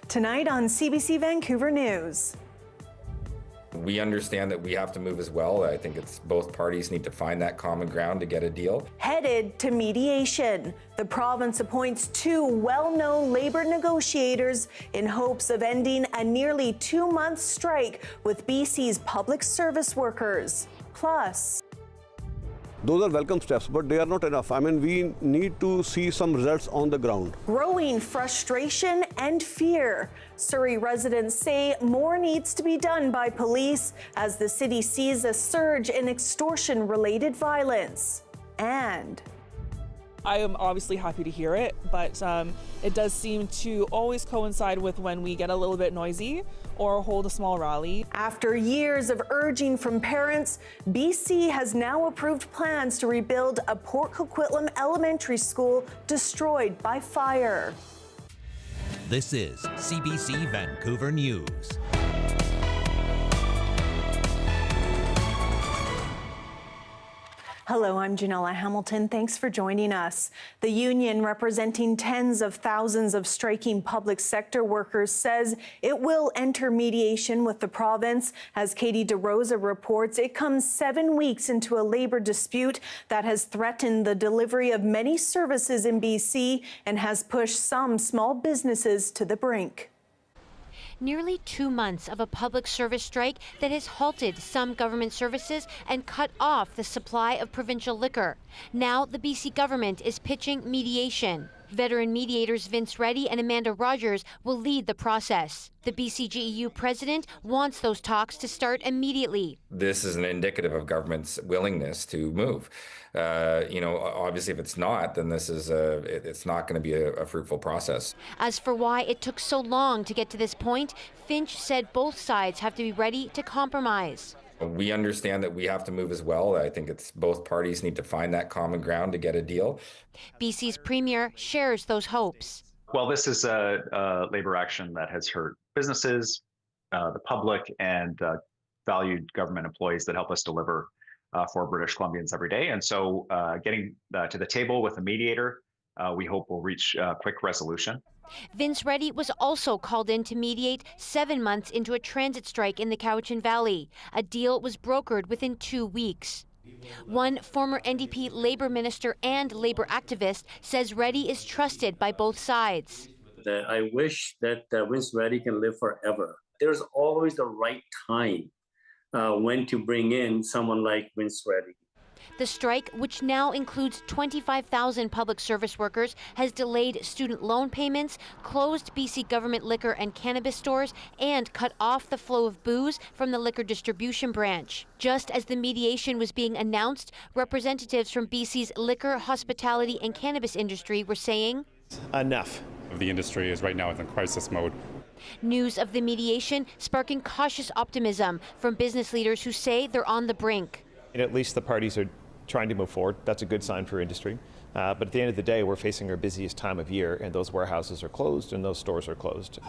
Tonight on CBC Vancouver News. We understand that we have to move as well. I think it's both parties need to find that common ground to get a deal. Headed to mediation. The province appoints two well-known labor negotiators in hopes of ending a nearly 2-month strike with BC's public service workers. Plus, those are welcome steps, but they are not enough. I mean, we need to see some results on the ground. Growing frustration and fear. Surrey residents say more needs to be done by police as the city sees a surge in extortion-related violence. And I am obviously happy to hear it, but it does seem to always coincide with when we get a little bit noisy or hold a small rally. After years of urging from parents, BC has now approved plans to rebuild a Port Coquitlam elementary school destroyed by fire. This is CBC Vancouver News. Hello, I'm Janella Hamilton. Thanks for joining us. The union representing tens of thousands of striking public sector workers says it will enter mediation with the province. As Katie DeRosa reports, it comes 7 weeks into a labor dispute that has threatened the delivery of many services in BC and has pushed some small businesses to the brink. Nearly 2 months of a public service strike that has halted some government services and cut off the supply of provincial liquor. Now the BC government is pitching mediation. Veteran mediators Vince Reddy and Amanda Rogers will lead the process. The BCGEU president wants those talks to start immediately. This is an indicative of government's willingness to move. Obviously, if it's not, then it's not going to be a fruitful process. As for why it took so long to get to this point, Finch said both sides have to be ready to compromise. We understand that we have to move as well. I think it's both parties need to find that common ground to get a deal. BC's premier shares those hopes. Well, this is a labor action that has hurt businesses, the public, and valued government employees that help us deliver for British Columbians every day. And so getting to the table with a mediator, we hope will reach a quick resolution. Vince Reddy was also called in to mediate 7 months into a transit strike in the Cowichan Valley. A deal was brokered within 2 weeks. One former NDP Labour minister and Labour activist says Reddy is trusted by both sides. I wish that Vince Reddy can live forever. There's always the right time when to bring in someone like Vince Reddy. The strike, which now includes 25,000 public service workers, has delayed student loan payments, closed BC government liquor and cannabis stores, and cut off the flow of booze from the liquor distribution branch. Just as the mediation was being announced, representatives from BC's liquor, hospitality, and cannabis industry were saying, enough. The industry is right now in crisis mode. News of the mediation sparking cautious optimism from business leaders who say they're on the brink. At least the parties are trying to move forward. That's a good sign for industry. But at the end of the day, we're facing our busiest time of year, and those warehouses are closed and those stores are closed.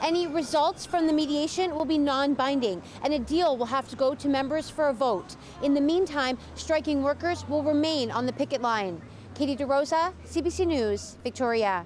Any results from the mediation will be non-binding, and a deal will have to go to members for a vote. In the meantime, striking workers will remain on the picket line. Katie DeRosa, CBC News, Victoria.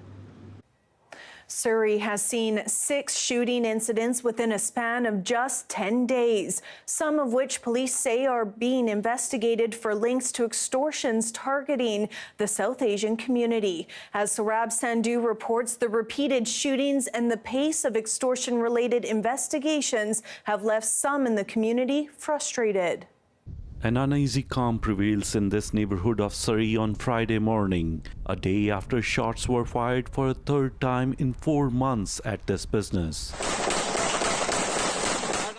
Surrey has seen 6 shooting incidents within a span of just 10 days, some of which police say are being investigated for links to extortions targeting the South Asian community. As Saurabh Sandhu reports, the repeated shootings and the pace of extortion-related investigations have left some in the community frustrated. An uneasy calm prevails in this neighborhood of Surrey on Friday morning, a day after shots were fired for a third time in 4 months at this business.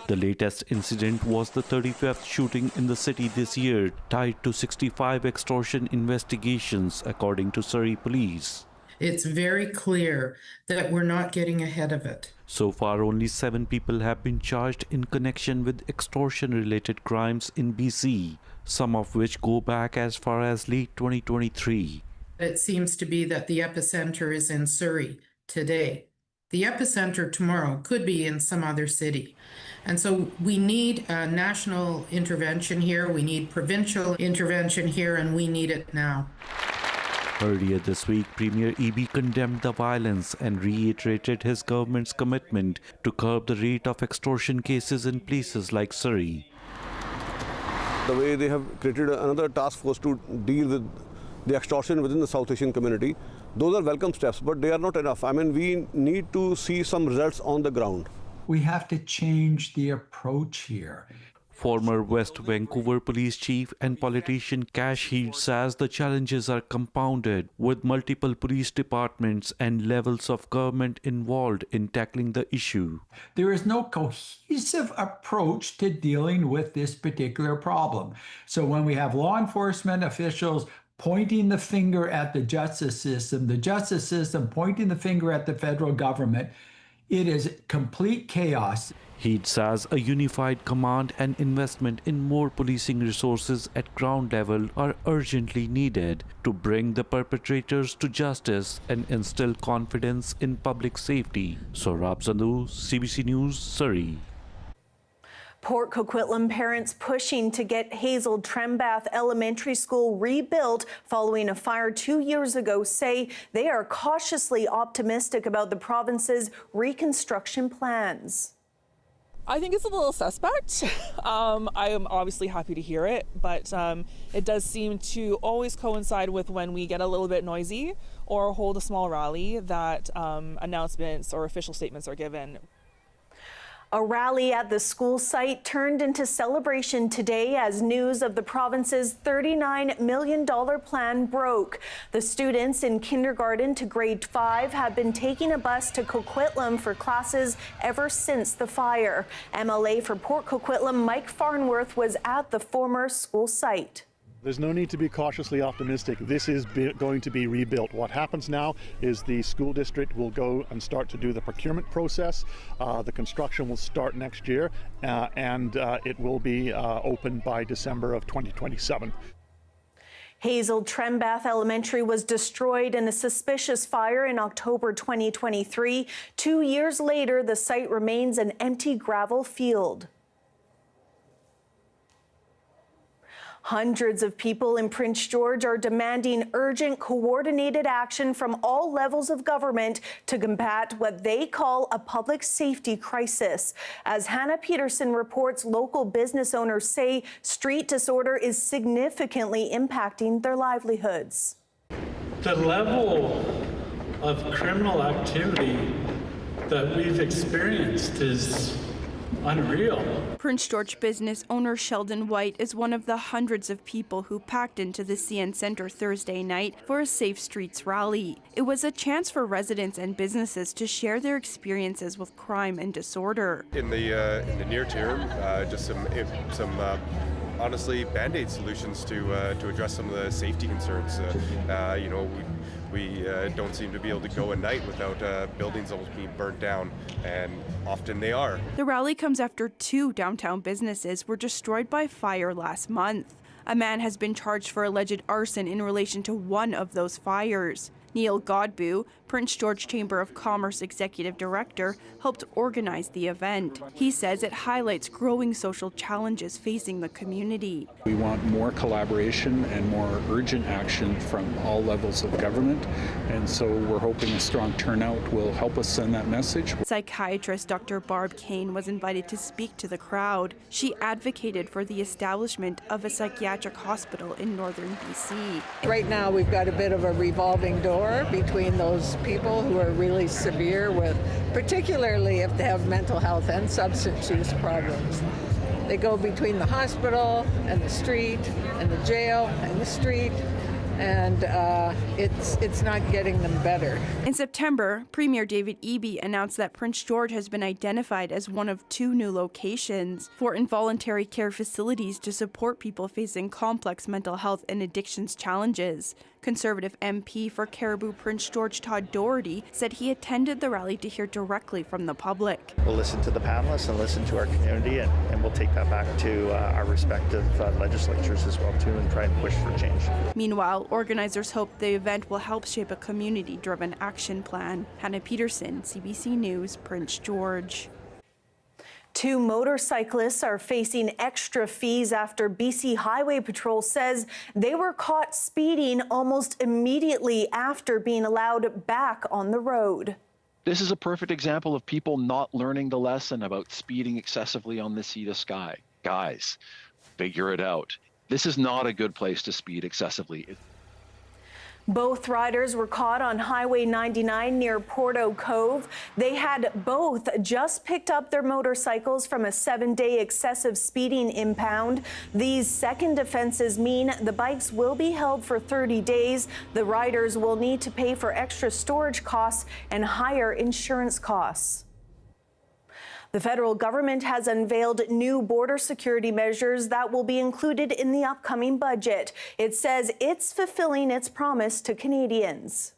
The latest incident was the 35th shooting in the city this year, tied to 65 extortion investigations, according to Surrey police. It's very clear that we're not getting ahead of it. So far, only 7 people have been charged in connection with extortion-related crimes in BC, some of which go back as far as late 2023. It seems to be that the epicenter is in Surrey today. The epicenter tomorrow could be in some other city. And so we need a national intervention here, we need provincial intervention here, and we need it now. Earlier this week, Premier Eby condemned the violence and reiterated his government's commitment to curb the rate of extortion cases in places like Surrey. The way they have created another task force to deal with the extortion within the South Asian community, those are welcome steps, but they are not enough. I mean, we need to see some results on the ground. We have to change the approach here. Former West Vancouver police chief and politician Cash Heed says the challenges are compounded with multiple police departments and levels of government involved in tackling the issue. There is no cohesive approach to dealing with this particular problem. So when we have law enforcement officials pointing the finger at the justice system pointing the finger at the federal government, it is complete chaos. Heed says a unified command and investment in more policing resources at ground level are urgently needed to bring the perpetrators to justice and instill confidence in public safety. Saurabh Zandu, CBC News, Surrey. Port Coquitlam parents pushing to get Hazel Trembath Elementary School rebuilt following a fire 2 years ago say they are cautiously optimistic about the province's reconstruction plans. I think it's a little suspect. I am obviously happy to hear it, but it does seem to always coincide with when we get a little bit noisy or hold a small rally that announcements or official statements are given. A rally at the school site turned into celebration today as news of the province's $39 million plan broke. The students in kindergarten to grade 5 have been taking a bus to Coquitlam for classes ever since the fire. MLA for Port Coquitlam, Mike Farnworth, was at the former school site. There's no need to be cautiously optimistic. This is going to be rebuilt. What happens now is the school district will go and start to do the procurement process. The construction will start next year, and it will be open by December of 2027. Hazel Trembath Elementary was destroyed in a suspicious fire in October 2023. 2 years later, the site remains an empty gravel field. Hundreds of people in Prince George are demanding urgent, coordinated action from all levels of government to combat what they call a public safety crisis. As Hannah Peterson reports, local business owners say street disorder is significantly impacting their livelihoods. The level of criminal activity that we've experienced is unreal. Prince George business owner Sheldon White is one of the hundreds of people who packed into the CN Centre Thursday night for a Safe Streets rally. It was a chance for residents and businesses to share their experiences with crime and disorder. In the near term, just some honestly band-aid solutions to address some of the safety concerns. We don't seem to be able to go at night without buildings almost being burnt down, and often they are. The rally comes after 2 downtown businesses were destroyed by fire last month. A man has been charged for alleged arson in relation to one of those fires. Neil Godbout, Prince George Chamber of Commerce Executive Director, helped organize the event. He says it highlights growing social challenges facing the community. We want more collaboration and more urgent action from all levels of government, and so we're hoping a strong turnout will help us send that message. Psychiatrist Dr. Barb Kane was invited to speak to the crowd. She advocated for the establishment of a psychiatric hospital in northern BC. Right now we've got a bit of a revolving door between those people who are really severe with, particularly if they have mental health and substance use problems. They go between the hospital and the street and the jail and the street, and it's not getting them better. In September, Premier David Eby announced that Prince George has been identified as one of 2 new locations for involuntary care facilities to support people facing complex mental health and addictions challenges. Conservative MP for Caribou Prince George Todd Doherty said he attended the rally to hear directly from the public. We'll listen to the panelists and listen to our community, and we'll take that back to our respective legislatures as well too, and try and push for change. Meanwhile, organizers hope the event will help shape a community-driven action plan. Hannah Peterson, CBC News, Prince George. Two motorcyclists are facing extra fees after BC Highway Patrol says they were caught speeding almost immediately after being allowed back on the road. This is a perfect example of people not learning the lesson about speeding excessively on the sea to sky. Guys, figure it out. This is not a good place to speed excessively. Both riders were caught on Highway 99 near Porto Cove. They had both just picked up their motorcycles from a 7-day excessive speeding impound. These second offenses mean the bikes will be held for 30 days. The riders will need to pay for extra storage costs and higher insurance costs. The federal government has unveiled new border security measures that will be included in the upcoming budget. It says it's fulfilling its promise to Canadians.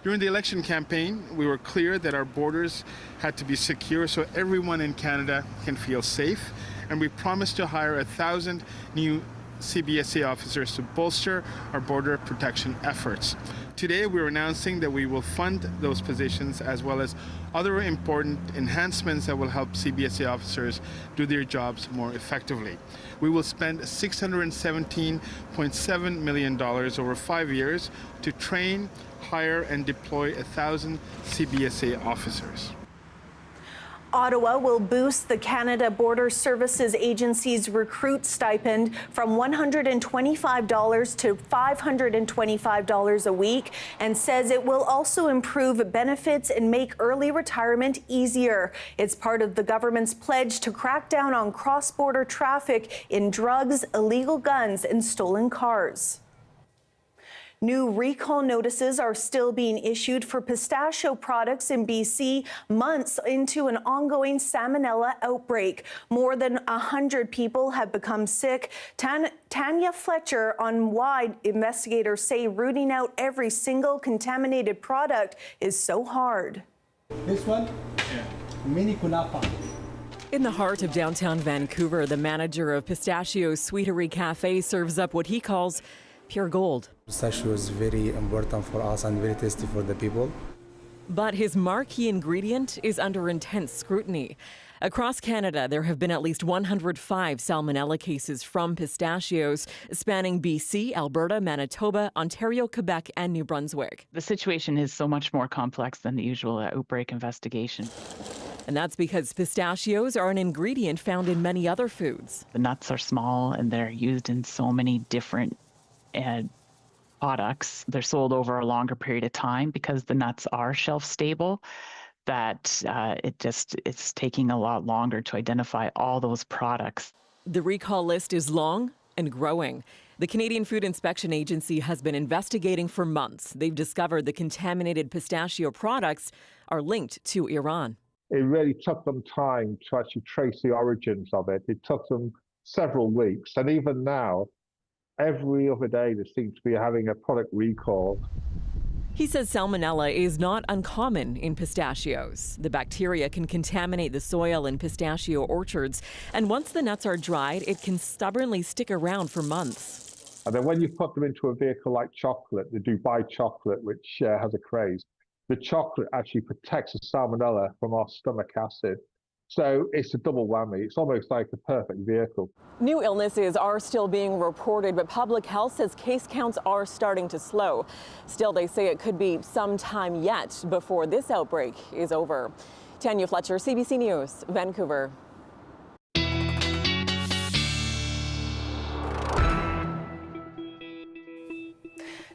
During the election campaign, we were clear that our borders had to be secure so everyone in Canada can feel safe, and we promised to hire 1,000 new CBSA officers to bolster our border protection efforts. Today, we're announcing that we will fund those positions as well as other important enhancements that will help CBSA officers do their jobs more effectively. We will spend $617.7 million over 5 years to train, hire, and deploy 1,000 CBSA officers. Ottawa will boost the Canada Border Services Agency's recruit stipend from $125 to $525 a week and says it will also improve benefits and make early retirement easier. It's part of the government's pledge to crack down on cross-border traffic in drugs, illegal guns, and stolen cars. New recall notices are still being issued for pistachio products in BC months into an ongoing Salmonella outbreak. More than 100 people have become sick. Tanya Fletcher on why investigators say rooting out every single contaminated product is so hard. This one? Yeah. Mini kunafa. In the heart of downtown Vancouver, the manager of Pistachio's Sweetery Cafe serves up what he calls pure gold. Pistachio is very important for us and very tasty for the people. But his marquee ingredient is under intense scrutiny. Across Canada, there have been at least 105 Salmonella cases from pistachios, spanning BC, Alberta, Manitoba, Ontario, Quebec, and New Brunswick. The situation is so much more complex than the usual outbreak investigation. And that's because pistachios are an ingredient found in many other foods. The nuts are small and they're used in so many different products. They're sold over a longer period of time because the nuts are shelf stable, that it's taking a lot longer to identify all those products. The recall list is long and growing. The Canadian Food Inspection Agency has been investigating for months. They've discovered the contaminated pistachio products are linked to Iran. It really took them time to actually trace the origins of it. It took them several weeks, and even now, every other day, they seem to be having a product recall. He says Salmonella is not uncommon in pistachios. The bacteria can contaminate the soil in pistachio orchards, and once the nuts are dried, it can stubbornly stick around for months. And then when you put them into a vehicle like chocolate, the Dubai chocolate, which has a craze, the chocolate actually protects the Salmonella from our stomach acid. So it's a double whammy. It's almost like a perfect vehicle. New illnesses are still being reported, but public health says case counts are starting to slow. Still, they say it could be some time yet before this outbreak is over. Tanya Fletcher, CBC News, Vancouver.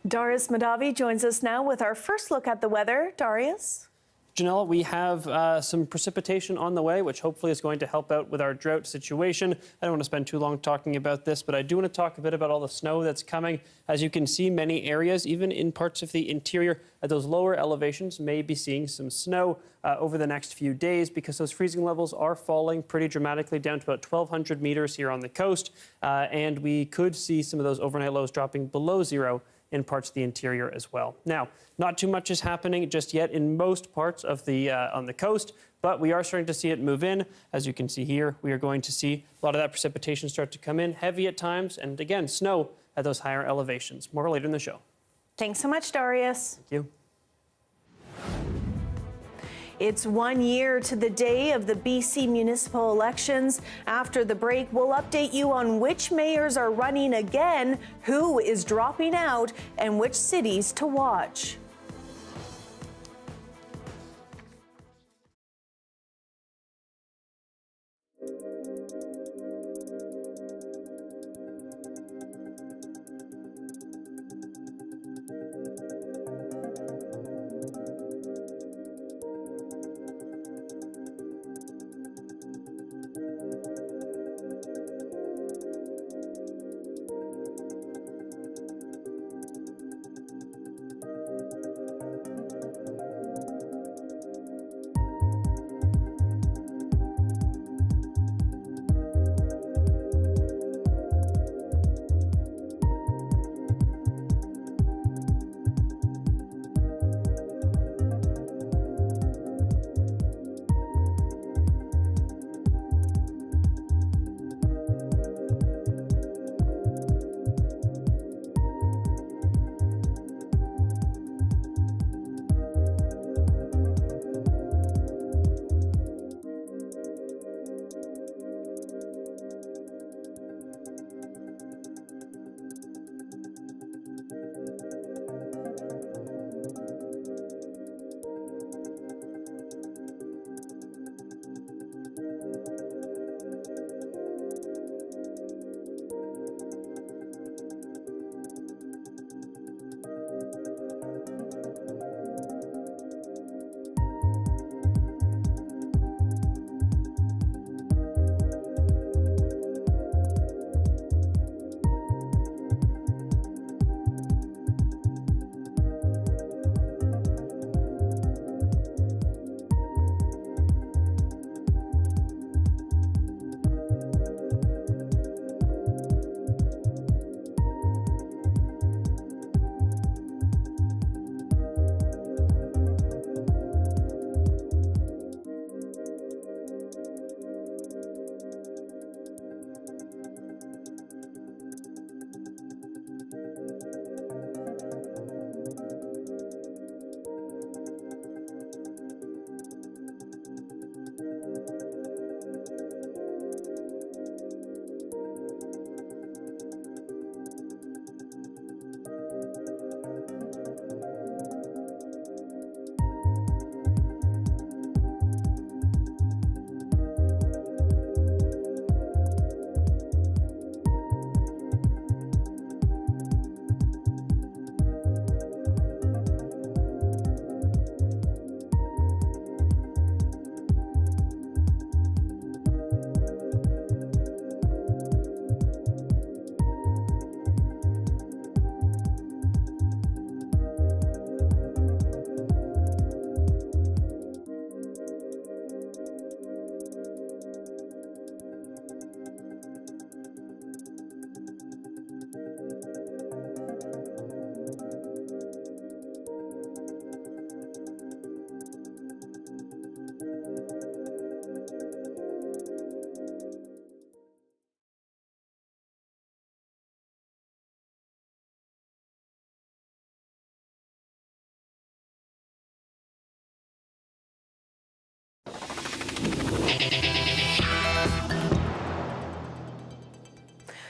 Darius Madavi joins us now with our first look at the weather. Darius? Janella, we have some precipitation on the way, which hopefully is going to help out with our drought situation. I don't want to spend too long talking about this, but I do want to talk a bit about all the snow that's coming. As you can see, many areas, even in parts of the interior at those lower elevations, may be seeing some snow over the next few days because those freezing levels are falling pretty dramatically down to about 1,200 meters here on the coast. And we could see some of those overnight lows dropping below zero in parts of the interior as well. Now, not too much is happening just yet in most parts of the on the coast, but we are starting to see it move in. As you can see here, we are going to see a lot of that precipitation start to come in, heavy at times, and again, snow at those higher elevations. More later in the show. Thanks so much, Darius. Thank you. It's 1 year to the day of the BC municipal elections. After the break, we'll update you on which mayors are running again, who is dropping out, and which cities to watch.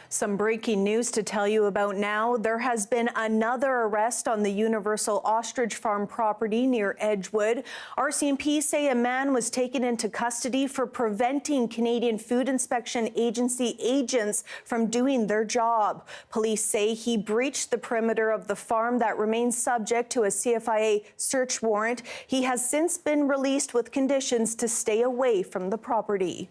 Some breaking news to tell you about now. There has been another arrest on the Universal Ostrich Farm property near Edgewood. RCMP say a man was taken into custody for preventing Canadian Food Inspection Agency agents from doing their job. Police say he breached the perimeter of the farm that remains subject to a CFIA search warrant. He has since been released with conditions to stay away from the property.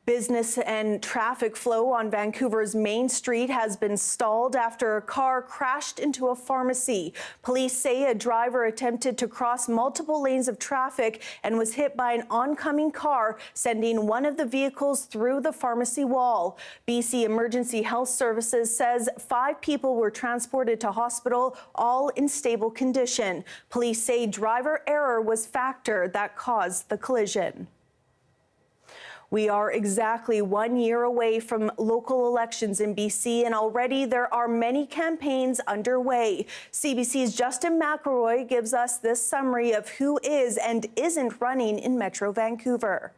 Business and traffic flow on Vancouver's Main Street has been stalled after a car crashed into a pharmacy. Police say a driver attempted to cross multiple lanes of traffic and was hit by an oncoming car, sending one of the vehicles through the pharmacy wall. BC Emergency Health Services says 5 people were transported to hospital, all in stable condition. Police say driver error was factor that caused the collision. We are exactly 1 year away from local elections in BC, and already there are many campaigns underway. CBC's Justin McElroy gives us this summary of who is and isn't running in Metro Vancouver.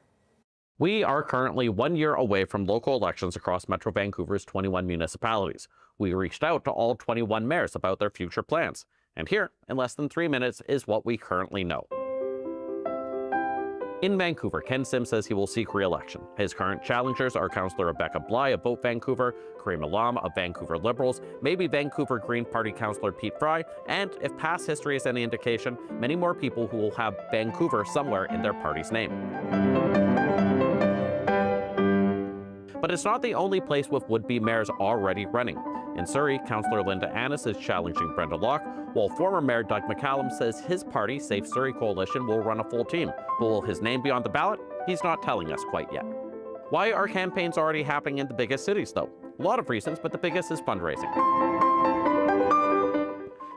We are currently 1 year away from local elections across Metro Vancouver's 21 municipalities. We reached out to all 21 mayors about their future plans. And here, in less than 3 minutes, is what we currently know. In Vancouver, Ken Sim says he will seek re-election. His current challengers are Councillor Rebecca Bly of Boat Vancouver, Kareem Alam of Vancouver Liberals, maybe Vancouver Green Party Councillor Pete Fry, and if past history is any indication, many more people who will have Vancouver somewhere in their party's name. But it's not the only place with would-be mayors already running. In Surrey, Councillor Linda Annis is challenging Brenda Locke, while former Mayor Doug McCallum says his party, Safe Surrey Coalition, will run a full team. But will his name be on the ballot? He's not telling us quite yet. Why are campaigns already happening in the biggest cities, though? A lot of reasons, but the biggest is fundraising.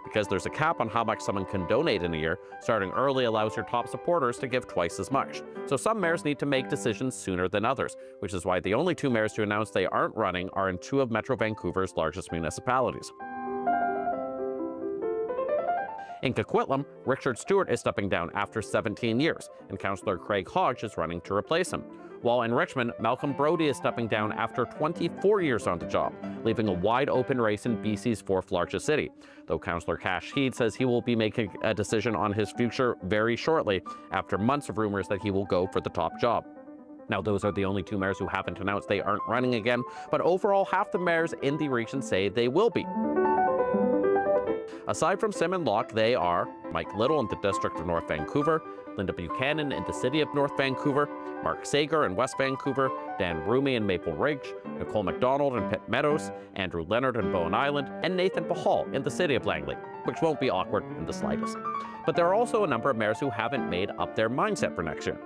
Because there's a cap on how much someone can donate in a year, starting early allows your top supporters to give twice as much. So some mayors need to make decisions sooner than others, which is why the only two mayors to announce they aren't running are in two of Metro Vancouver's largest municipalities. In Coquitlam, Richard Stewart is stepping down after 17 years, and Councillor Craig Hodge is running to replace him. While in Richmond, Malcolm Brody is stepping down after 24 years on the job, leaving a wide open race in BC's fourth largest city. Though Councillor Cash Heed says he will be making a decision on his future very shortly, after months of rumors that he will go for the top job. Now, those are the only two mayors who haven't announced they aren't running again, but overall, half the mayors in the region say they will be. Aside from Sim and Locke, they are Mike Little in the District of North Vancouver, Linda Buchanan in the City of North Vancouver, Mark Sager in West Vancouver, Dan Rumi in Maple Ridge, Nicole McDonald in Pitt Meadows, Andrew Leonard in Bowen Island, and Nathan Pahal in the City of Langley, which won't be awkward in the slightest. But there are also a number of mayors who haven't made up their mindset for next year.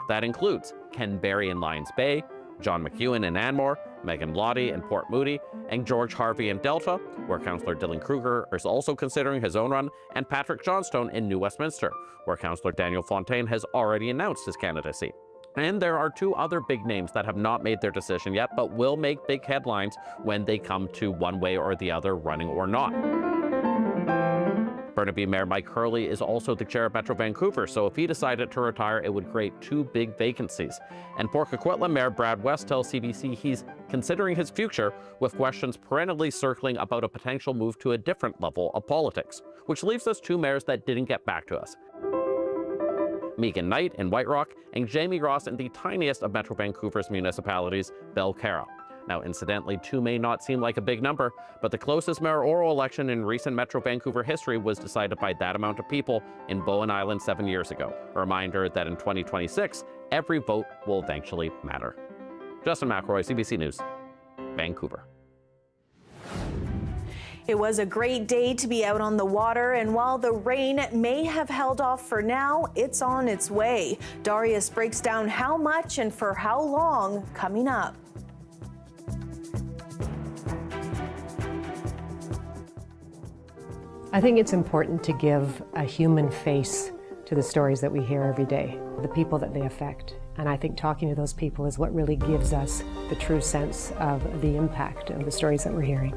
That includes Ken Berry in Lions Bay, John McEwen in Anmore, Megan Lottie in Port Moody, and George Harvey in Delta, where Councillor Dylan Kruger is also considering his own run, and Patrick Johnstone in New Westminster, where Councillor Daniel Fontaine has already announced his candidacy. And there are two other big names that have not made their decision yet, but will make big headlines when they come to one way or the other, running or not. Burnaby Mayor Mike Hurley is also the chair of Metro Vancouver, so if he decided to retire, it would create two big vacancies. And Port Coquitlam Mayor Brad West tells CBC he's considering his future, with questions perennially circling about a potential move to a different level of politics, which leaves us two mayors that didn't get back to us. Megan Knight in White Rock, and Jamie Ross in the tiniest of Metro Vancouver's municipalities, Belcarra. Now, incidentally, two may not seem like a big number, but the closest mayoral election in recent Metro Vancouver history was decided by that amount of people in Bowen Island 7 years ago. A reminder that in 2026, every vote will eventually matter. Justin McElroy, CBC News, Vancouver. It was a great day to be out on the water, and while the rain may have held off for now, it's on its way. Darius breaks down how much and for how long coming up. I think it's important to give a human face to the stories that we hear every day, the people that they affect. And I think talking to those people is what really gives us the true sense of the impact of the stories that we're hearing.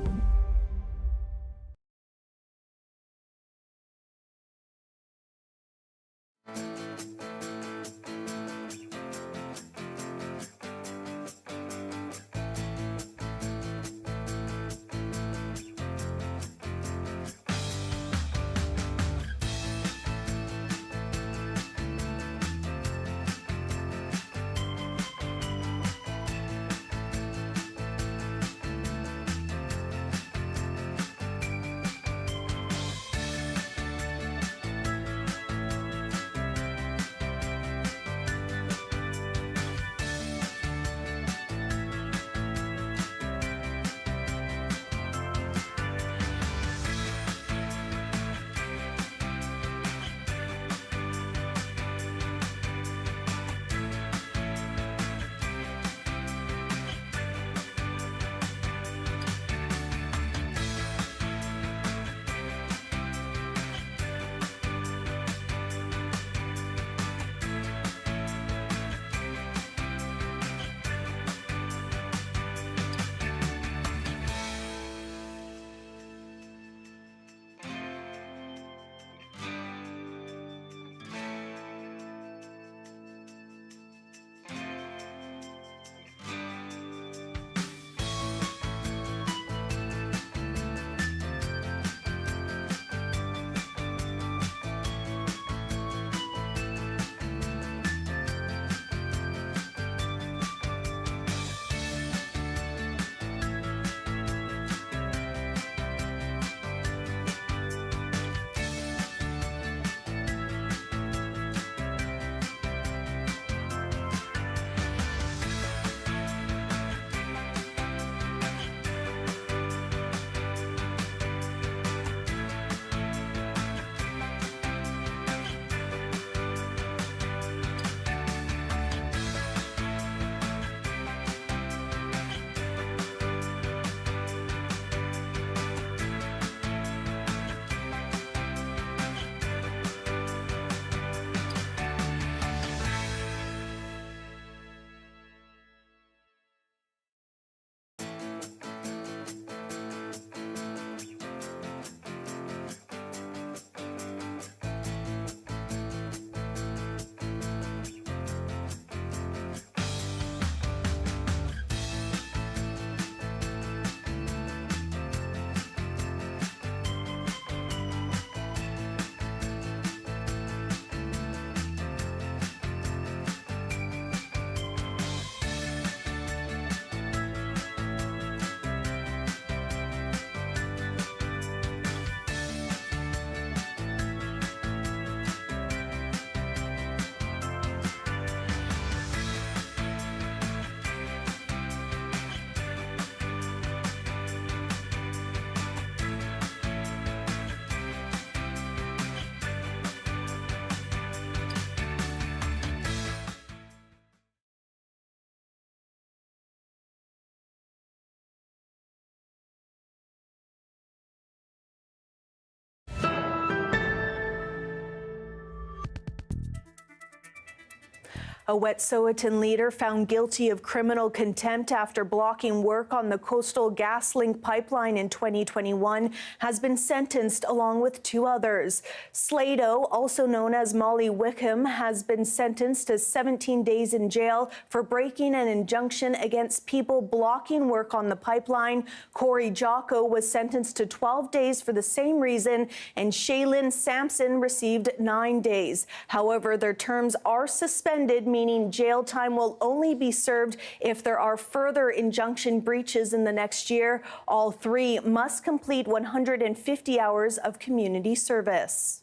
A Wet'suwet'en leader found guilty of criminal contempt after blocking work on the Coastal GasLink pipeline in 2021 has been sentenced along with 2 others. Slato, also known as Molly Wickham, has been sentenced to 17 days in jail for breaking an injunction against people blocking work on the pipeline. Corey Jocko was sentenced to 12 days for the same reason, and Shaylin Sampson received 9 days. However, their terms are suspended, meaning jail time will only be served if there are further injunction breaches in the next year. All 3 must complete 150 hours of community service.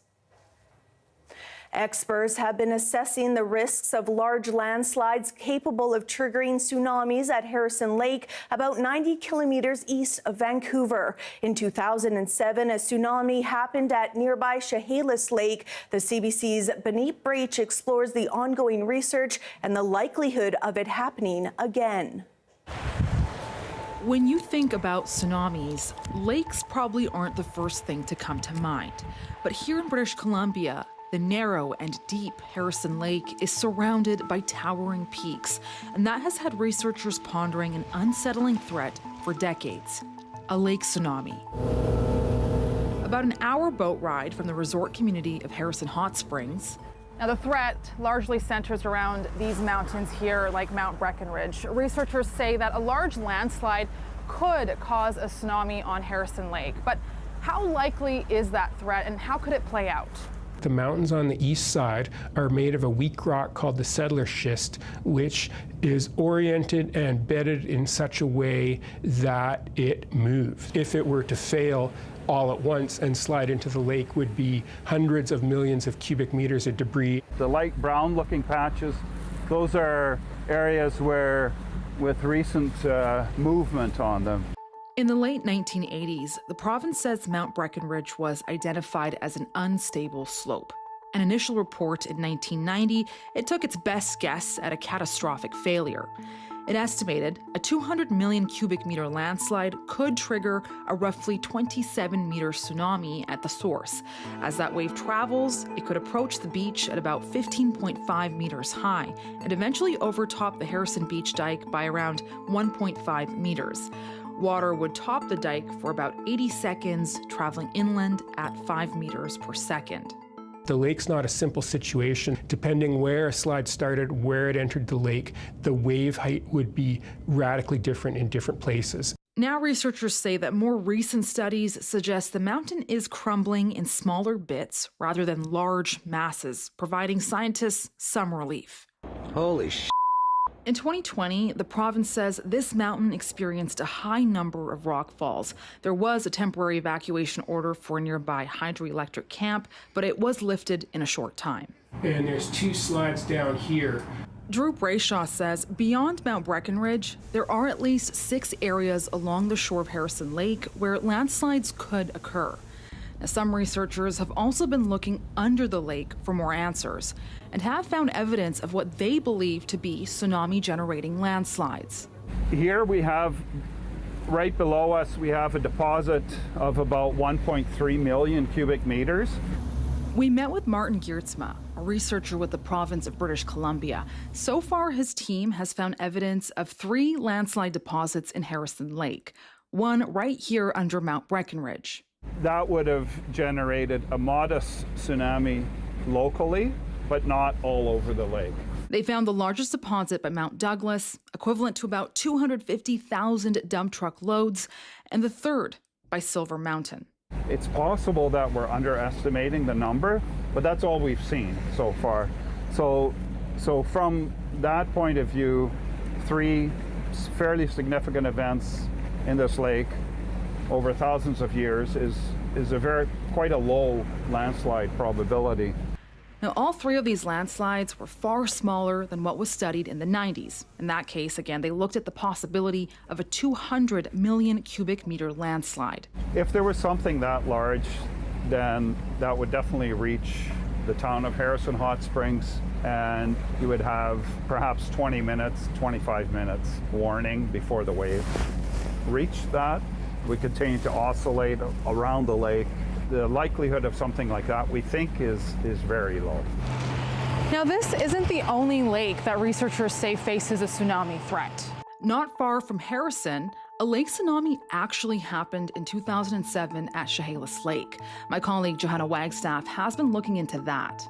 Experts have been assessing the risks of large landslides capable of triggering tsunamis at Harrison Lake, about 90 kilometers east of Vancouver. In 2007, a tsunami happened at nearby Chehalis Lake. The CBC's Benit Breach explores the ongoing research and the likelihood of it happening again. When you think about tsunamis, lakes probably aren't the first thing to come to mind. But here in British Columbia, the narrow and deep Harrison Lake is surrounded by towering peaks, and that has had researchers pondering an unsettling threat for decades: a lake tsunami. About an hour boat ride from the resort community of Harrison Hot Springs. Now, the threat largely centers around these mountains here, like Mount Breckenridge. Researchers say that a large landslide could cause a tsunami on Harrison Lake. But how likely is that threat, and how could it play out? The mountains on the east side are made of a weak rock called the settler schist, which is oriented and bedded in such a way that it moves. If it were to fail all at once and slide into the lake, would be hundreds of millions of cubic meters of debris. The light brown looking patches, those are areas where with recent movement on them. In the late 1980s, the province says Mount Breckenridge was identified as an unstable slope. An initial report in 1990, it took its best guess at a catastrophic failure. It estimated a 200 million cubic meter landslide could trigger a roughly 27-meter tsunami at the source. As that wave travels, it could approach the beach at about 15.5 meters high and eventually overtop the Harrison Beach dike by around 1.5 meters. Water would top the dike for about 80 seconds, traveling inland at 5 meters per second. The lake's not a simple situation. Depending where a slide started, where it entered the lake, the wave height would be radically different in different places. Now researchers say that more recent studies suggest the mountain is crumbling in smaller bits rather than large masses, providing scientists some relief. Holy sh**. In 2020, the province says this mountain experienced a high number of rock falls. There was a temporary evacuation order for a nearby hydroelectric camp, but it was lifted in a short time. And there's 2 slides down here. Drew Brayshaw says beyond Mount Breckenridge, there are at least 6 areas along the shore of Harrison Lake where landslides could occur. Now, some researchers have also been looking under the lake for more answers and have found evidence of what they believe to be tsunami-generating landslides. Here we have, right below us, we have a deposit of about 1.3 million cubic meters. We met with Martin Geertsma, a researcher with the province of British Columbia. So far, his team has found evidence of 3 landslide deposits in Harrison Lake, one right here under Mount Breckenridge. That would have generated a modest tsunami locally, but not all over the lake. They found the largest deposit by Mount Douglas, equivalent to about 250,000 dump truck loads, and the third by Silver Mountain. It's possible that we're underestimating the number, but that's all we've seen so far. So from that point of view, 3 fairly significant events in this lake over thousands of years is quite a low landslide probability. Now, all 3 of these landslides were far smaller than what was studied in the 90s. In that case, again, they looked at the possibility of a 200 million cubic meter landslide. If there was something that large, then that would definitely reach the town of Harrison Hot Springs, and you would have perhaps 20 minutes, 25 minutes warning before the wave reached that. We continue to oscillate around the lake. The likelihood of something like that, we think, is very low. Now, this isn't the only lake that researchers say faces a tsunami threat. Not far from Harrison, a lake tsunami actually happened in 2007 at Chehalis Lake. My colleague Johanna Wagstaff has been looking into that.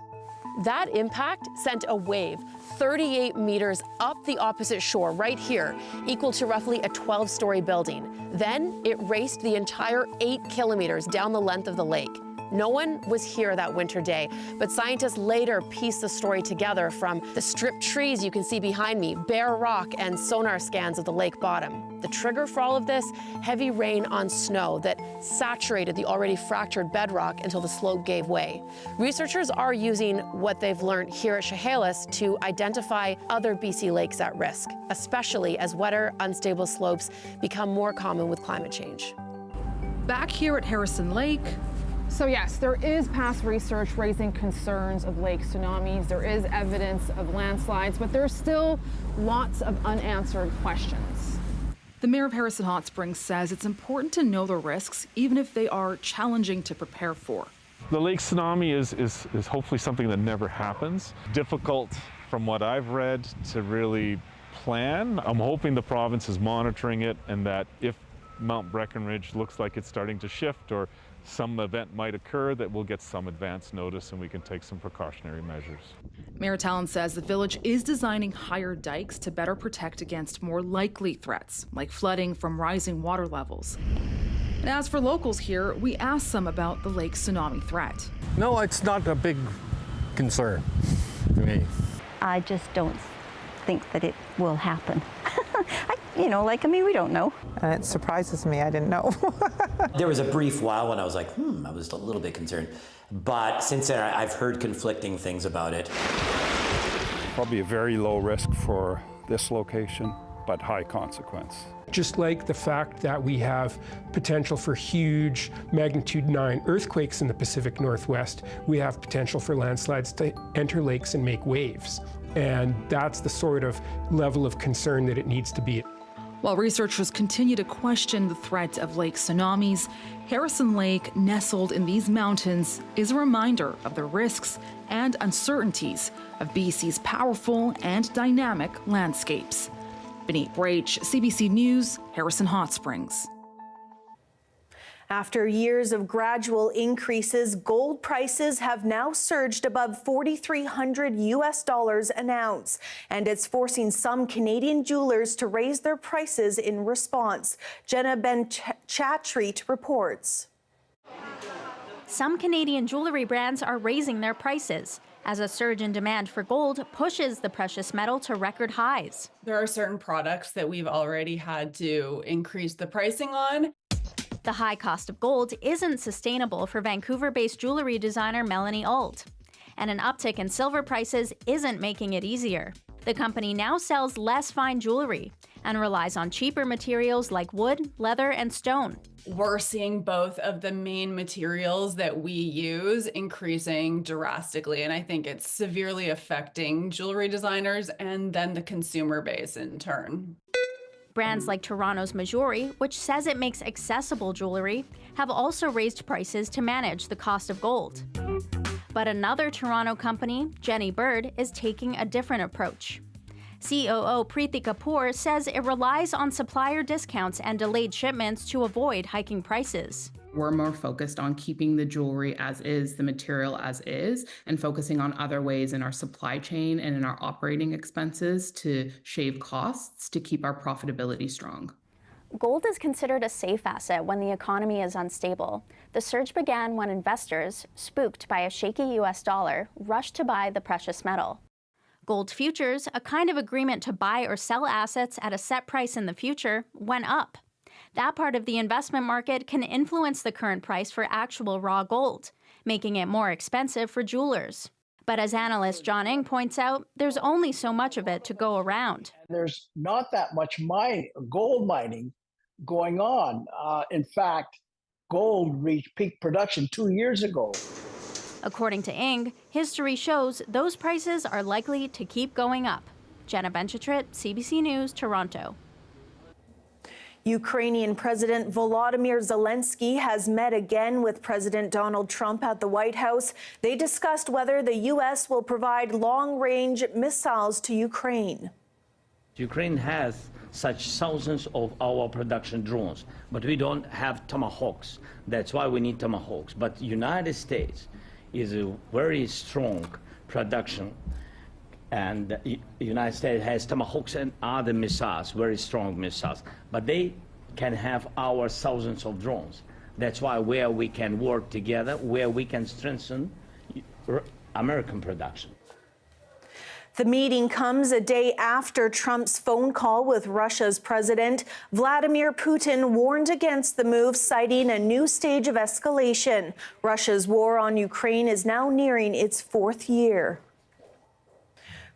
That impact sent a wave 38 meters up the opposite shore right here, equal to roughly a 12-story building. Then it raced the entire 8 kilometers down the length of the lake. No one was here that winter day, but scientists later pieced the story together from the stripped trees you can see behind me, bare rock, and sonar scans of the lake bottom. The trigger for all of this, heavy rain on snow that saturated the already fractured bedrock until the slope gave way. Researchers are using what they've learned here at Chehalis to identify other BC lakes at risk, especially as wetter, unstable slopes become more common with climate change. Back here at Harrison Lake, So yes, there is past research raising concerns of lake tsunamis. There is evidence of landslides, but there's still lots of unanswered questions. the mayor of Harrison Hot Springs says it's important to know the risks, even if they are challenging to prepare for. The lake tsunami is hopefully something that never happens. Difficult, from what I've read, to really plan. I'm hoping the province is monitoring it, and that if Mount Breckenridge looks like it's starting to shift or some event might occur, that we'll get some advance notice and we can take some precautionary measures. Mayor Talon says the village is designing higher dikes to better protect against more likely threats, like flooding from rising water levels. And as for locals here, we asked them about the lake tsunami threat. No, it's not a big concern to me. I just don't think that it will happen. We don't know. And it surprises me, I didn't know. There was a brief while when I was like, I was a little bit concerned. But since then, I've heard conflicting things about it. Probably a very low risk for this location, but high consequence. Just like the fact that we have potential for huge magnitude 9 earthquakes in the Pacific Northwest, we have potential for landslides to enter lakes and make waves. And that's the sort of level of concern that it needs to be. While researchers continue to question the threat of lake tsunamis, Harrison Lake, nestled in these mountains, is a reminder of the risks and uncertainties of BC's powerful and dynamic landscapes. Benit Brach, CBC News, Harrison Hot Springs. After years of gradual increases, gold prices have now surged above $4,300 an ounce, and it's forcing some Canadian jewelers to raise their prices in response. Jenna Ben-Chatreet reports. Some Canadian jewelry brands are raising their prices as a surge in demand for gold pushes the precious metal to record highs. There are certain products that we've already had to increase the pricing on. The high cost of gold isn't sustainable for Vancouver-based jewelry designer Melanie Ault, and an uptick in silver prices isn't making it easier. The company now sells less fine jewelry and relies on cheaper materials like wood, leather, and stone. We're seeing both of the main materials that we use increasing drastically, and I think it's severely affecting jewelry designers and then the consumer base in turn. Brands like Toronto's Majori, which says it makes accessible jewelry, have also raised prices to manage the cost of gold. But another Toronto company, Jenny Bird, is taking a different approach. COO Preeti Kapoor says it relies on supplier discounts and delayed shipments to avoid hiking prices. We're more focused on keeping the jewelry as is, the material as is, and focusing on other ways in our supply chain and in our operating expenses to shave costs to keep our profitability strong. Gold is considered a safe asset when the economy is unstable. The surge began when investors, spooked by a shaky US dollar, rushed to buy the precious metal. Gold futures, a kind of agreement to buy or sell assets at a set price in the future, went up. That part of the investment market can influence the current price for actual raw gold, making it more expensive for jewelers. But as analyst John Ng points out, there's only so much of it to go around. There's not that much gold mining going on. In fact, gold reached peak production 2 years ago. According to Ng, history shows those prices are likely to keep going up. Jenna Ben-Chatreet, CBC News, Toronto. Ukrainian President Volodymyr Zelenskyy has met again with President Donald Trump at the White House. They discussed whether the U.S. will provide long-range missiles to Ukraine. Ukraine has such thousands of our production drones, but we don't have Tomahawks. That's why we need Tomahawks. But United States is a very strong production, and the United States has Tomahawks and other missiles, very strong missiles, but they can have our thousands of drones. That's why where we can work together, where we can strengthen American production. The meeting comes a day after Trump's phone call with Russia's president. Vladimir Putin warned against the move, citing a new stage of escalation. Russia's war on Ukraine is now nearing its 4th year.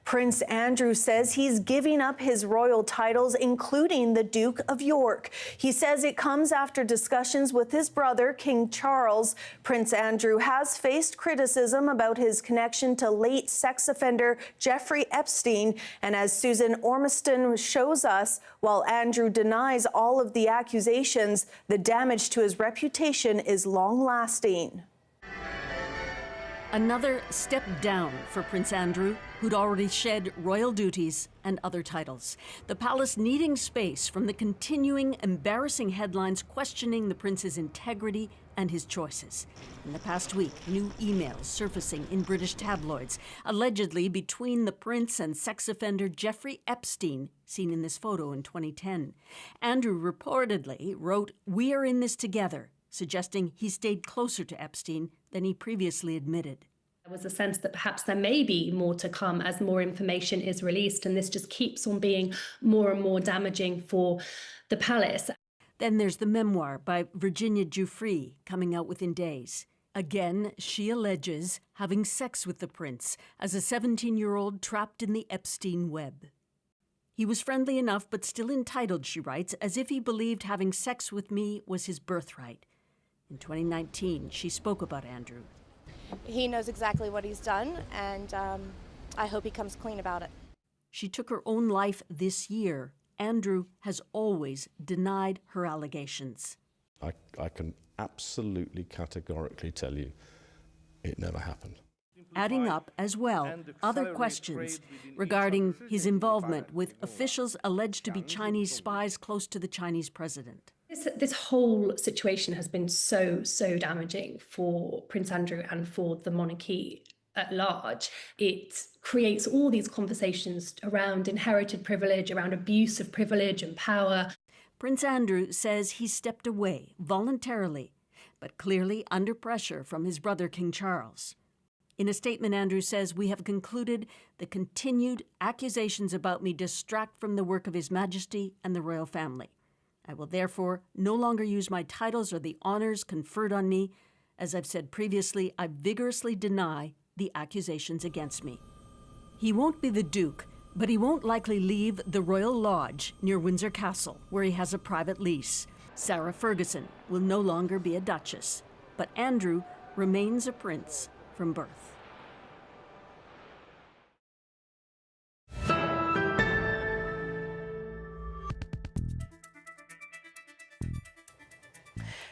Prince Andrew says he's giving up his royal titles, including the Duke of York. He says it comes after discussions with his brother, King Charles. Prince Andrew has faced criticism about his connection to late sex offender Jeffrey Epstein. And as Susan Ormiston shows us, while Andrew denies all of the accusations, the damage to his reputation is long-lasting. Another step down for Prince Andrew, who'd already shed royal duties and other titles. The palace needing space from the continuing embarrassing headlines questioning the prince's integrity and his choices. In the past week, new emails surfacing in British tabloids, allegedly between the prince and sex offender Jeffrey Epstein, seen in this photo in 2010. Andrew reportedly wrote, "We are in this together," suggesting he stayed closer to Epstein than he previously admitted. There was a sense that perhaps there may be more to come as more information is released, and this just keeps on being more and more damaging for the palace. Then there's the memoir by Virginia Giuffre coming out within days. Again, she alleges having sex with the prince as a 17-year-old trapped in the Epstein web. He was friendly enough but still entitled, she writes, as if he believed having sex with me was his birthright. In 2019, she spoke about Andrew. He knows exactly what he's done, and I hope he comes clean about it. She took her own life this year. Andrew has always denied her allegations. I can absolutely categorically tell you it never happened. Adding up, as well, other questions regarding his involvement with officials alleged to be Chinese spies close to the Chinese president. This whole situation has been so damaging for Prince Andrew and for the monarchy at large. It creates all these conversations around inherited privilege, around abuse of privilege and power. Prince Andrew says he stepped away voluntarily, but clearly under pressure from his brother King Charles. In a statement, Andrew says, "We have concluded the continued accusations about me distract from the work of His Majesty and the royal family. I will therefore no longer use my titles or the honors conferred on me. As I've said previously, I vigorously deny the accusations against me." He won't be the Duke, but he won't likely leave the Royal Lodge near Windsor Castle, where he has a private lease. Sarah Ferguson will no longer be a Duchess, but Andrew remains a prince from birth.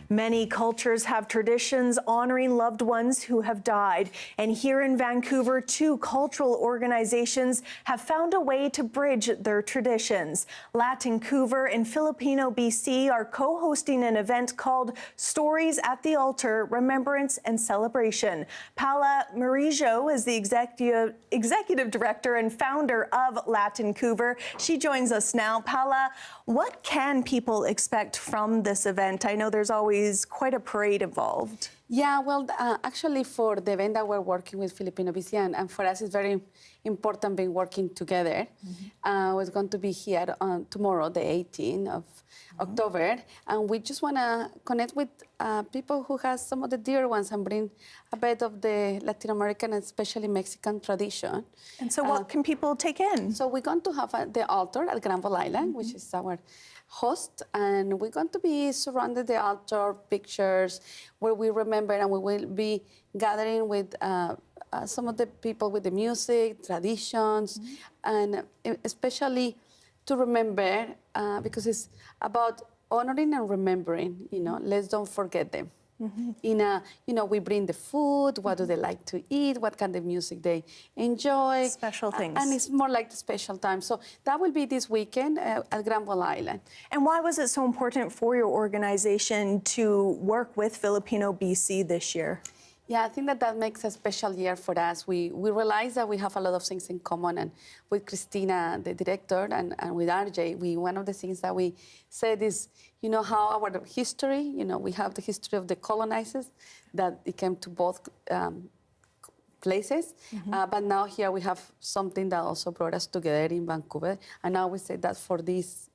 Many cultures have traditions honoring loved ones who have died. And here in Vancouver, 2 cultural organizations have found a way to bridge their traditions. Latincouver and Filipino BC are co-hosting an event called Stories at the Altar, Remembrance and Celebration. Paula Marijo is the executive director and founder of Latincouver. She joins us now. Paula, what can people expect from this event? I know there's always quite a parade involved. Yeah, well, actually for the event that we're working with Filipino BC, and for us it's very important being working together. We're going to be here on tomorrow, the 18th of October, and we just want to connect with people who have some of the dear ones and bring a bit of the Latin American and especially Mexican tradition. And so what can people take in? So we're going to have the altar at Granville Island, which is our host, and we're going to be surrounded the altar pictures where we remember, and we will be gathering with some of the people with the music, traditions, and especially to remember, because it's about honoring and remembering, let's don't forget them. We bring the food, what do they like to eat, what kind of music they enjoy. Special things. And it's more like the special time. So that will be this weekend at Granville Island. And why was it so important for your organization to work with Filipino BC this year? Yeah, I think that makes a special year for us. We realize that we have a lot of things in common, and with Christina, the director, and with RJ, one of the things that we said is, how our history, we have the history of the colonizers, that it came to both places, but now here we have something that also brought us together in Vancouver, and now we say that for this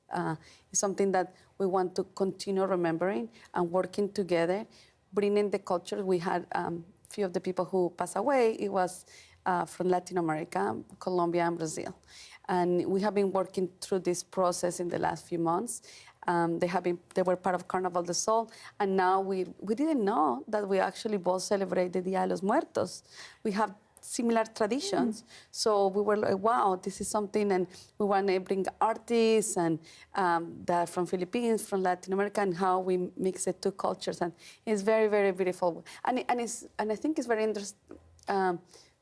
is something that we want to continue remembering and working together, bringing the culture. We had a few of the people who passed away. It was from Latin America, Colombia, and Brazil. And we have been working through this process in the last few months. They were part of Carnaval de Sol, and now we didn't know that we actually both celebrate the Dia de los Muertos. We have similar traditions, so we were like, wow, this is something, and we want to bring artists and that from Philippines, from Latin America, and how we mix the two cultures, and it's very, very beautiful, and I think it's very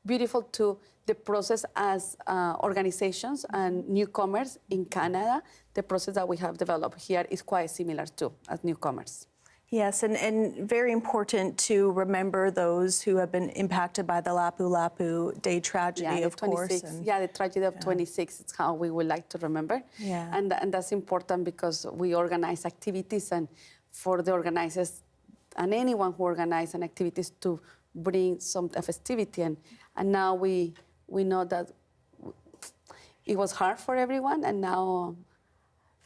beautiful to the process as organizations and newcomers in Canada. The process that we have developed here is quite similar too as newcomers. Yes, and very important to remember those who have been impacted by the Lapu-Lapu Day tragedy, of course. The tragedy of 26 is how we would like to remember. Yeah. And that's important because we organize activities, and for the organizers and anyone who organizes an activities to bring some festivity. And now we know that it was hard for everyone, and now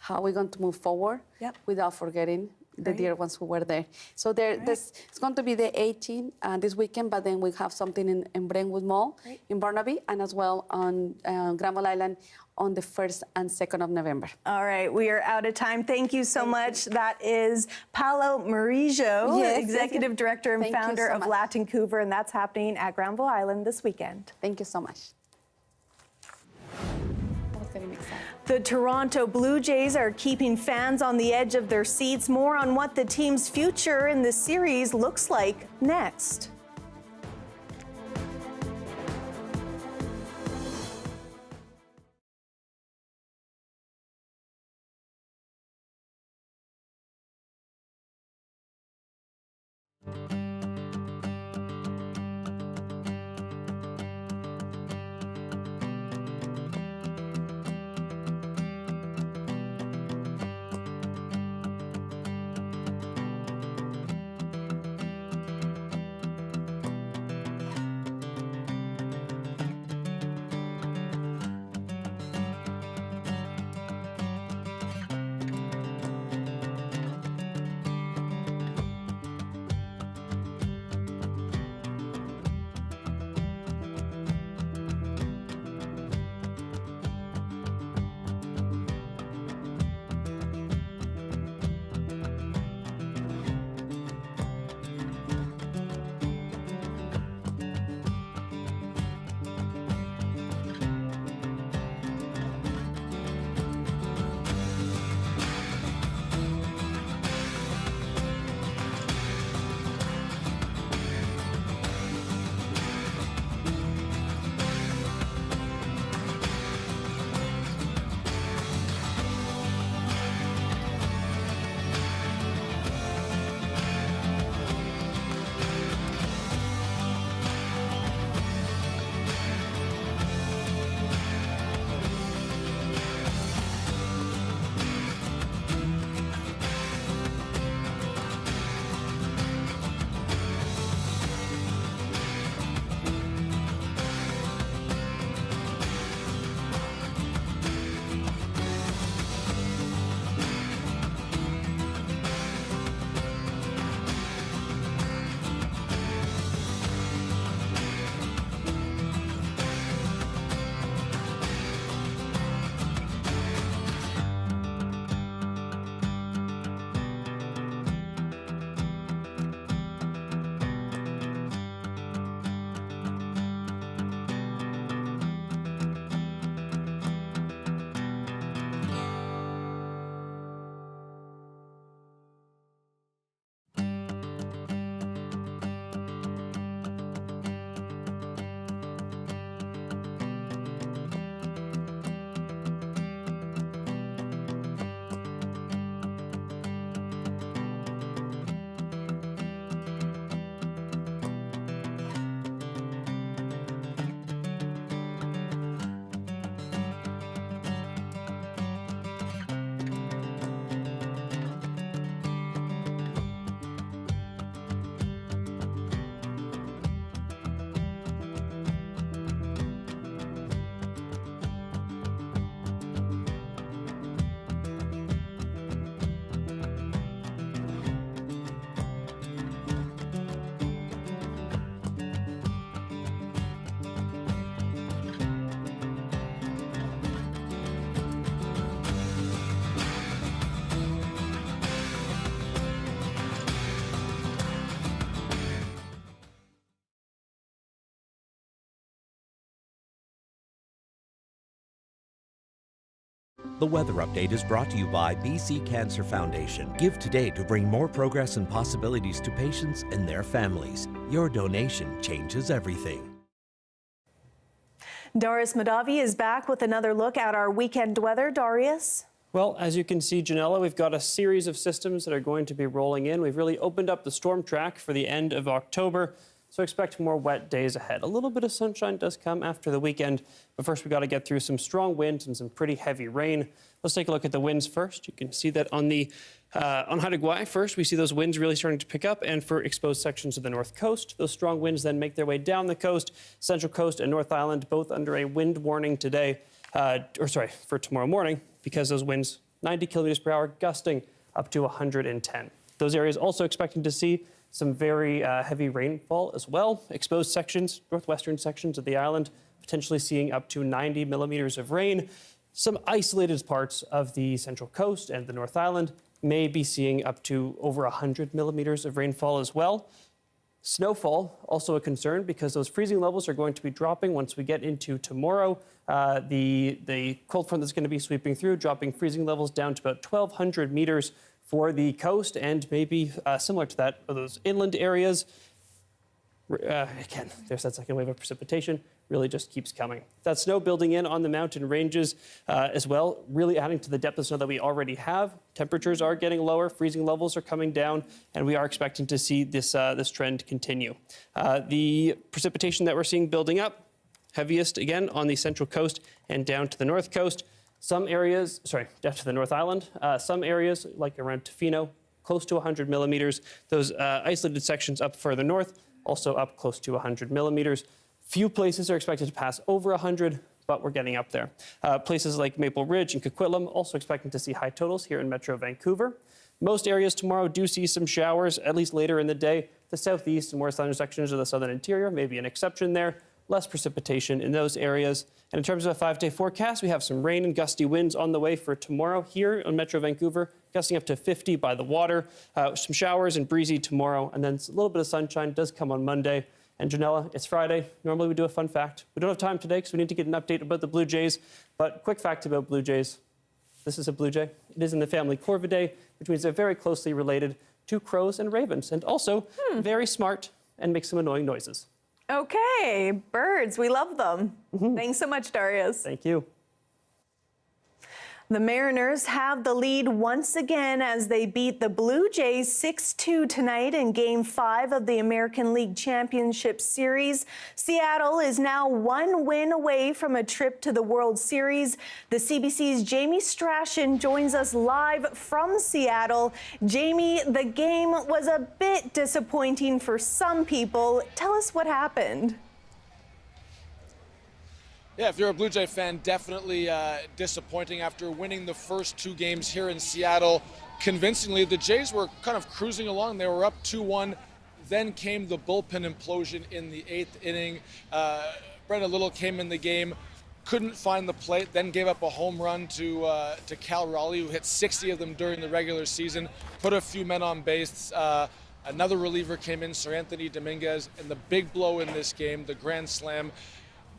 how we're going to move forward without forgetting the dear ones who were there. So it's going to be the 18th this weekend, but then we have something in Brentwood Mall in Burnaby, and as well on Granville Island on the 1st and 2nd of November. All right, we are out of time. Thank you so much. That is Paolo Murillo, Executive Director and founder of Latincouver, and that's happening at Granville Island this weekend. Thank you so much. The Toronto Blue Jays are keeping fans on the edge of their seats. More on what the team's future in the series looks like next. The Weather Update is brought to you by BC Cancer Foundation. Give today to bring more progress and possibilities to patients and their families. Your donation changes everything. Darius Madavi is back with another look at our weekend weather. Darius? Well, as you can see, Janella, we've got a series of systems that are going to be rolling in. We've really opened up the storm track for the end of October, so expect more wet days ahead. A little bit of sunshine does come after the weekend, but first we've got to get through some strong winds and some pretty heavy rain. Let's take a look at the winds first. You can see that on Haida Gwaii first, we see those winds really starting to pick up, and for exposed sections of the north coast. Those strong winds then make their way down the coast, central coast and North Island, both under a wind warning today, for tomorrow morning, because those winds 90 kilometers per hour, gusting up to 110. Those areas also expecting to see some very heavy rainfall as well. Exposed sections, northwestern sections of the island, potentially seeing up to 90 millimeters of rain. Some isolated parts of the central coast and the North Island may be seeing up to over 100 millimeters of rainfall as well. Snowfall, also a concern because those freezing levels are going to be dropping once we get into tomorrow. The cold front that's going to be sweeping through, dropping freezing levels down to about 1,200 meters for the coast, and maybe similar to that for those inland areas. Again, there's that second wave of precipitation, really just keeps coming. That snow building in on the mountain ranges as well, really adding to the depth of snow that we already have. Temperatures are getting lower, freezing levels are coming down, and we are expecting to see this trend continue. The precipitation that we're seeing building up, heaviest again on the central coast and down to the north coast. Some areas, down to the North Island, some areas like around Tofino, close to 100 millimeters. Those isolated sections up further north, also up close to 100 millimeters. Few places are expected to pass over 100, but we're getting up there. Places like Maple Ridge and Coquitlam also expecting to see high totals here in Metro Vancouver. Most areas tomorrow do see some showers, at least later in the day. The southeast and more southern sections of the southern interior may be an exception there. Less precipitation in those areas. And in terms of a 5-day forecast, we have some rain and gusty winds on the way for tomorrow here in Metro Vancouver, gusting up to 50 by the water. Some showers and breezy tomorrow, and then a little bit of sunshine does come on Monday. And Janella, it's Friday. Normally we do a fun fact. We don't have time today because we need to get an update about the Blue Jays. But quick fact about Blue Jays. This is a Blue Jay. It is in the family Corvidae, which means they're very closely related to crows and ravens, and also very smart and make some annoying noises. Okay, birds, we love them. Thanks so much, Darius. Thank you. The Mariners have the lead once again as they beat the Blue Jays 6-2 tonight in Game 5 of the American League Championship Series. Seattle is now one win away from a trip to the World Series. The CBC's Jamie Strachan joins us live from Seattle. Jamie, the game was a bit disappointing for some people. Tell us what happened. Yeah, if you're a Blue Jay fan, definitely disappointing after winning the first two games here in Seattle convincingly. The Jays were kind of cruising along. They were up 2-1. Then came the bullpen implosion in the 8th inning. Brenda Little came in the game, couldn't find the plate, then gave up a home run to Cal Raleigh, who hit 60 of them during the regular season, put a few men on base. Another reliever came in, Sir Anthony Dominguez, and the big blow in this game, the grand slam,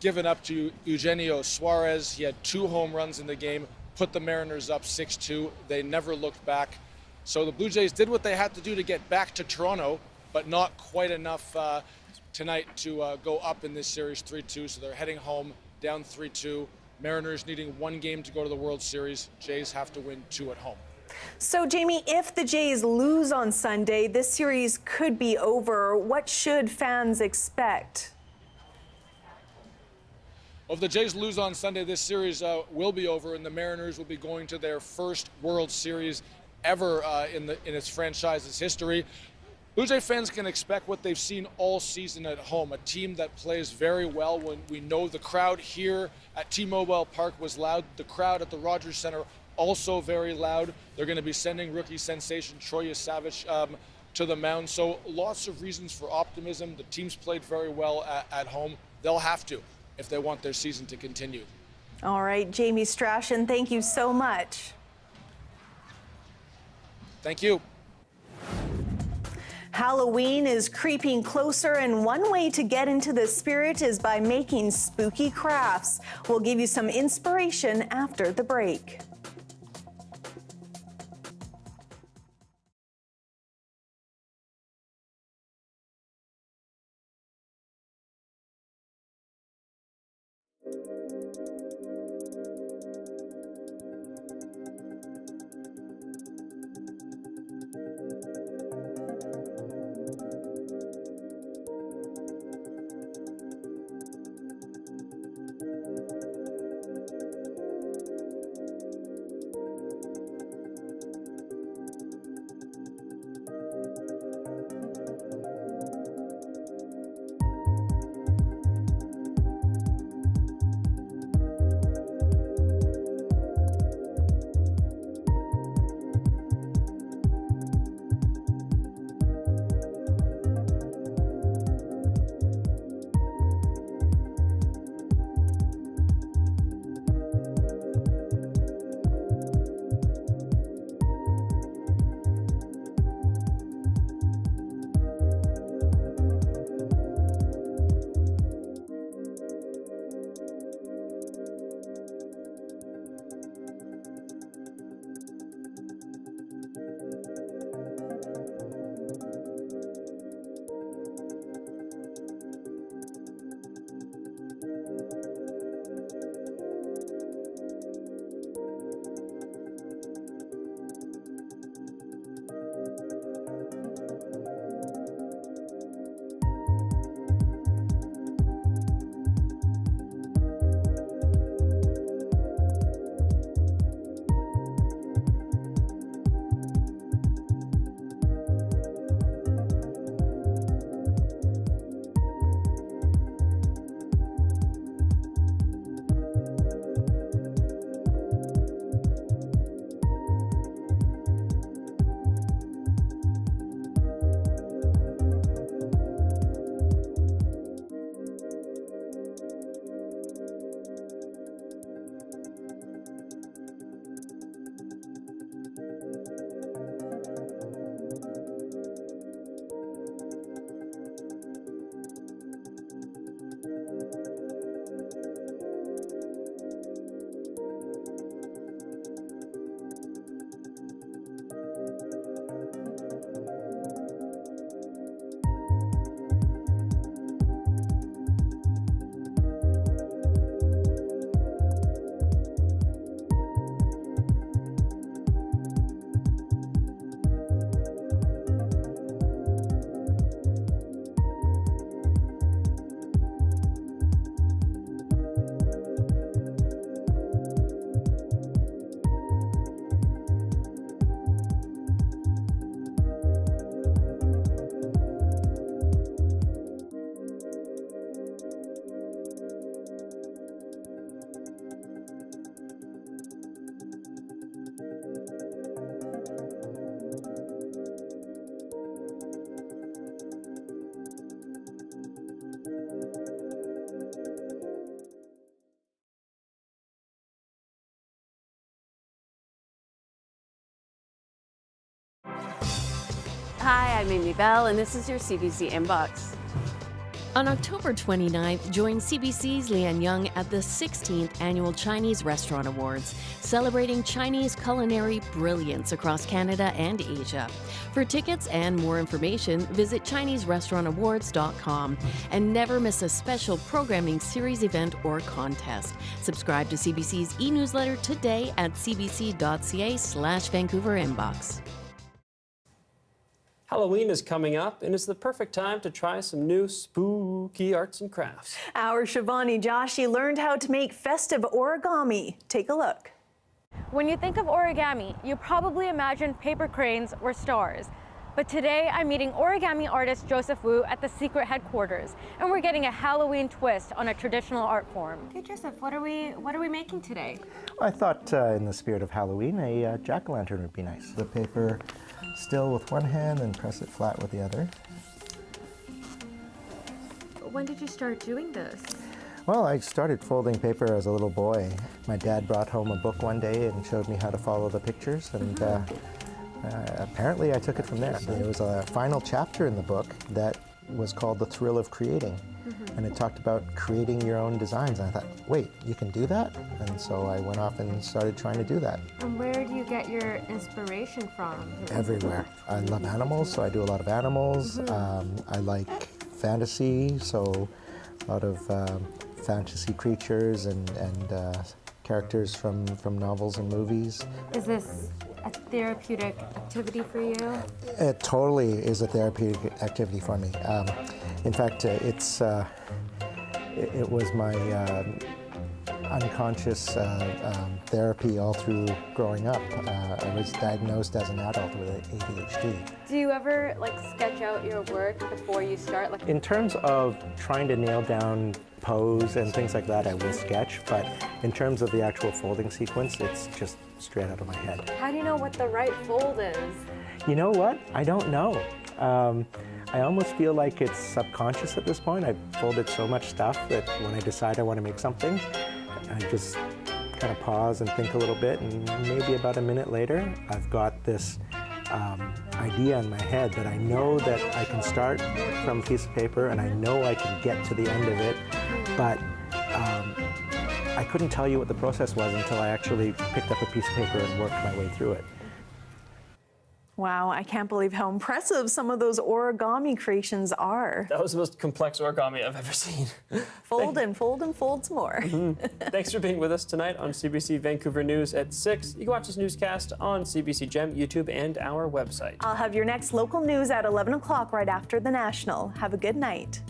given up to Eugenio Suarez. He had 2 home runs in the game, put the Mariners up 6-2. They never looked back. So the Blue Jays did what they had to do to get back to Toronto, but not quite enough tonight to go up in this series 3-2. So they're heading home down 3-2. Mariners needing 1 game to go to the World Series. Jays have to win 2 at home. So, Jamie, if the Jays lose on Sunday, this series could be over. What should fans expect? Well, if the Jays lose on Sunday, this series will be over, and the Mariners will be going to their first World Series ever in its franchise's history. Blue Jay fans can expect what they've seen all season at home, a team that plays very well. When we know the crowd here at T-Mobile Park was loud, the crowd at the Rogers Center also very loud. They're going to be sending rookie sensation Troy Savage to the mound, so lots of reasons for optimism. The team's played very well at home. They'll have to if they want their season to continue. All right, Jamie Strachan, thank you so much. Thank you. Halloween is creeping closer, and one way to get into the spirit is by making spooky crafts. We'll give you some inspiration after the break. Hi, I'm Amy Bell, and this is your CBC Inbox. On October 29th, join CBC's Lian Young at the 16th Annual Chinese Restaurant Awards, celebrating Chinese culinary brilliance across Canada and Asia. For tickets and more information, visit ChineseRestaurantAwards.com and never miss a special programming series, event, or contest. Subscribe to CBC's e-newsletter today at cbc.ca/Vancouver Inbox. Halloween is coming up, and it's the perfect time to try some new spooky arts and crafts. Our Shivani Joshi learned how to make festive origami. Take a look. When you think of origami, you probably imagine paper cranes or stars. But today, I'm meeting origami artist Joseph Wu at the secret headquarters, and we're getting a Halloween twist on a traditional art form. Okay, Joseph, what are we making today? I thought in the spirit of Halloween, a jack-o'-lantern would be nice. The paper still with one hand and press it flat with the other. When did you start doing this? Well, I started folding paper as a little boy. My dad brought home a book one day and showed me how to follow the pictures, and apparently I took it from there. There was a final chapter in the book that was called The Thrill of Creating, and it talked about creating your own designs. And I thought, wait, you can do that? And so I went off and started trying to do that. And where do you get your inspiration from? Everywhere. I love animals, so I do a lot of animals. I like fantasy, so a lot of fantasy creatures and characters from novels and movies. Is this a therapeutic activity for you? It totally is a therapeutic activity for me. In fact, it was my unconscious therapy all through growing up. I was diagnosed as an adult with ADHD. Do you ever sketch out your work before you start? In terms of trying to nail down pose and things like that, I will sketch, but in terms of the actual folding sequence, it's just straight out of my head. How do you know what the right fold is? You know what? I don't know. I almost feel like it's subconscious at this point. I've folded so much stuff that when I decide I want to make something, I just kind of pause and think a little bit, and maybe about a minute later, I've got this idea in my head that I know that I can start from a piece of paper and I know I can get to the end of it, but I couldn't tell you what the process was until I actually picked up a piece of paper and worked my way through it. Wow, I can't believe how impressive some of those origami creations are. That was the most complex origami I've ever seen. Fold and fold and fold some more. Thanks for being with us tonight on CBC Vancouver News at 6. You can watch this newscast on CBC Gem, YouTube, and our website. I'll have your next local news at 11 o'clock right after the National. Have a good night.